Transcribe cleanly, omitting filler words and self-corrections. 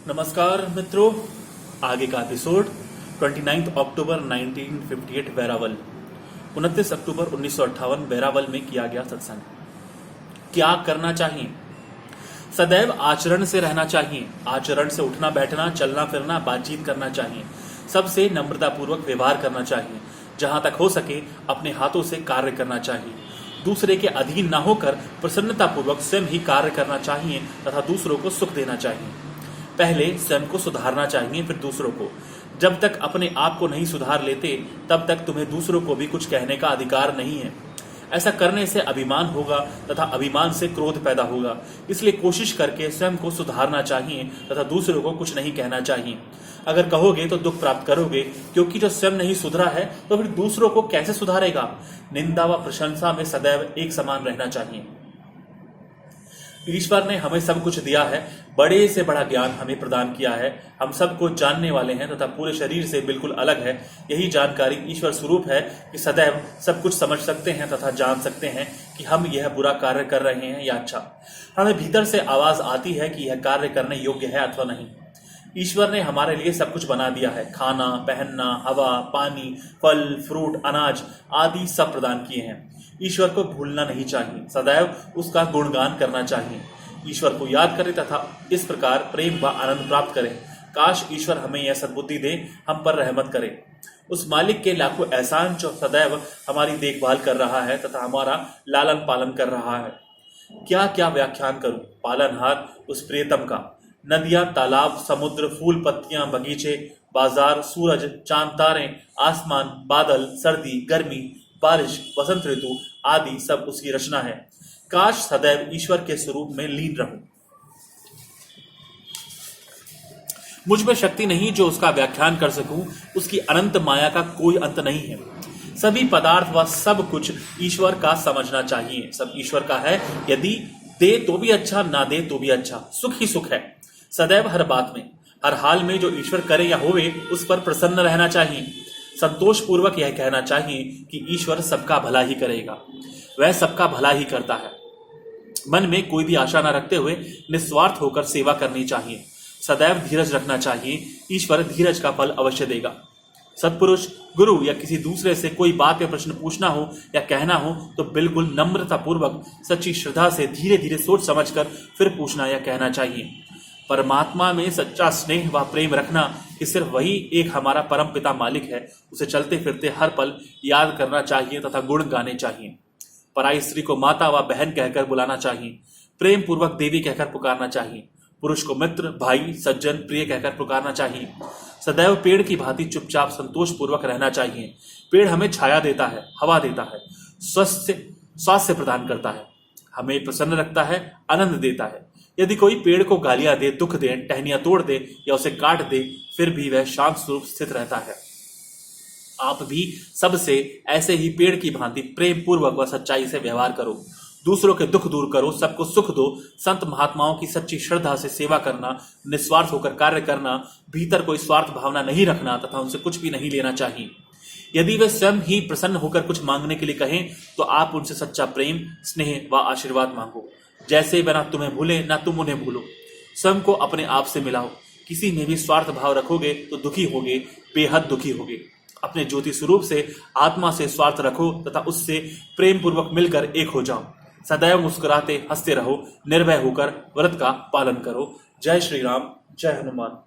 नमस्कार मित्रों, आगे का एपिसोड 29 अक्टूबर 1958 वेरावल, 29 अक्टूबर 1958 वेरावल में किया गया सत्संग। क्या करना चाहिए? सदैव आचरण से रहना चाहिए। आचरण से उठना बैठना, चलना फिरना, बातचीत करना चाहिए। सबसे नम्रतापूर्वक व्यवहार करना चाहिए। जहां तक हो सके अपने हाथों से कार्य करना चाहिए। दूसरे के अधीन न होकर प्रसन्नतापूर्वक स्वयं ही कार्य करना चाहिए तथा दूसरों को सुख देना चाहिए। पहले स्वयं को सुधारना चाहिए, फिर दूसरों को। जब तक अपने आप को नहीं सुधार लेते तब तक तुम्हें दूसरों को भी कुछ कहने का अधिकार नहीं है। ऐसा करने से अभिमान होगा तथा अभिमान से क्रोध पैदा होगा। इसलिए कोशिश करके स्वयं को सुधारना चाहिए तथा दूसरों को कुछ नहीं कहना चाहिए। अगर कहोगे तो दुख प्राप्त करोगे, क्योंकि जो स्वयं नहीं सुधरा है तो फिर दूसरों को कैसे सुधारेगा। निंदा व प्रशंसा में सदैव एक समान रहना चाहिए। ईश्वर ने हमें सब कुछ दिया है, बड़े से बड़ा ज्ञान हमें प्रदान किया है। हम सबको जानने वाले हैं तथा पूरे शरीर से बिल्कुल अलग है। यही जानकारी ईश्वर स्वरूप है कि सदैव सब कुछ समझ सकते हैं तथा जान सकते हैं कि हम यह बुरा कार्य कर रहे हैं या अच्छा। हमें भीतर से आवाज आती है कि यह कार्य करने योग्य है अथवा नहीं। ईश्वर ने हमारे लिए सब कुछ बना दिया है। खाना, पहनना, हवा, पानी, फल, फ्रूट, अनाज आदि सब प्रदान किए हैं। ईश्वर को भूलना नहीं चाहिए, सदैव उसका गुणगान करना चाहिए। ईश्वर को याद करें तथा इस प्रकार प्रेम व आनंद प्राप्त करें। काश ईश्वर हमें यह सद्बुद्धि दे, हम पर रहमत करे। उस मालिक के लाखों एहसान जो सदैव हमारी देखभाल कर रहा है तथा हमारा लालन पालन कर रहा है। क्या क्या व्याख्यान करूं पालनहार उस प्रियतम का। नदियां, तालाब, समुद्र, फूल, पत्तियां, बगीचे, बाजार, सूरज, चांद, तारे, आसमान, बादल, सर्दी, गर्मी, बारिश, वसंत ऋतु आदि सब उसकी रचना है। काश सदैव ईश्वर के स्वरूप में लीन रहूं। मुझ में शक्ति नहीं जो उसका व्याख्यान कर सकूं। उसकी अनंत माया का कोई अंत नहीं है। सभी पदार्थ व सब कुछ ईश्वर का समझना चाहिए। सब ईश्वर का है। यदि दे तो भी अच्छा, ना दे तो भी अच्छा। सुख ही सुख है। सदैव हर बात में, हर हाल में जो ईश्वर करे या होवे उस पर प्रसन्न रहना चाहिए। संतोष पूर्वक यह कहना चाहिए कि ईश्वर सबका भला ही करेगा। वह सबका भला ही करता है। मन में कोई भी आशा न रखते हुए निस्वार्थ होकर सेवा करनी चाहिए। सदैव धीरज रखना चाहिए। ईश्वर धीरज का फल अवश्य देगा। सत्पुरुष, गुरु या किसी दूसरे से कोई बात या प्रश्न पूछना हो या कहना हो तो बिल्कुल नम्रतापूर्वक सच्ची श्रद्धा से धीरे धीरे सोच समझकर फिर पूछना या कहना चाहिए। परमात्मा में सच्चा स्नेह व प्रेम रखना कि सिर्फ वही एक हमारा परम पिता मालिक है, उसे चलते फिरते हर पल याद करना चाहिए तथा गुण गाने चाहिए। पराई स्त्री को माता व बहन कहकर बुलाना चाहिए। प्रेम पूर्वक देवी कहकर पुकारना चाहिए। पुरुष को मित्र, भाई, सज्जन, प्रिय कहकर पुकारना चाहिए। सदैव पेड़ की भांति चुपचाप संतोष पूर्वक रहना चाहिए। पेड़ हमें छाया देता है, हवा देता है, स्वास्थ्य प्रदान करता है, हमें प्रसन्न रखता है, आनंद देता है। यदि कोई पेड़ को गालियां दे, दुख दे, टहनियां तोड़ दे या उसे काट दे, फिर भी वह शांत स्वरूप स्थित रहता है। आप भी सबसे ऐसे ही पेड़ की भांति प्रेम पूर्वक व सच्चाई से व्यवहार करो। दूसरों के दुख दूर करो, सबको सुख दो। संत महात्माओं की सच्ची श्रद्धा से सेवा करना, निस्वार्थ होकर कार्य करना, भीतर कोई स्वार्थ भावना नहीं रखना तथा उनसे कुछ भी नहीं लेना चाहिए। यदि वे स्वयं ही प्रसन्न होकर कुछ मांगने के लिए कहें तो आप उनसे सच्चा प्रेम, स्नेह व आशीर्वाद मांगो। जैसे वे ना तुम्हें भूले ना तुम उन्हें भूलो। स्वयं को अपने आप से मिलाओ। किसी में भी स्वार्थ भाव रखोगे तो दुखी होगे, बेहद दुखी होगे। अपने ज्योति स्वरूप से, आत्मा से स्वार्थ रखो तथा उससे प्रेम पूर्वक मिलकर एक हो जाओ। सदैव मुस्कुराते हंसते रहो। निर्भय होकर व्रत का पालन करो। जय श्री राम, जय हनुमान।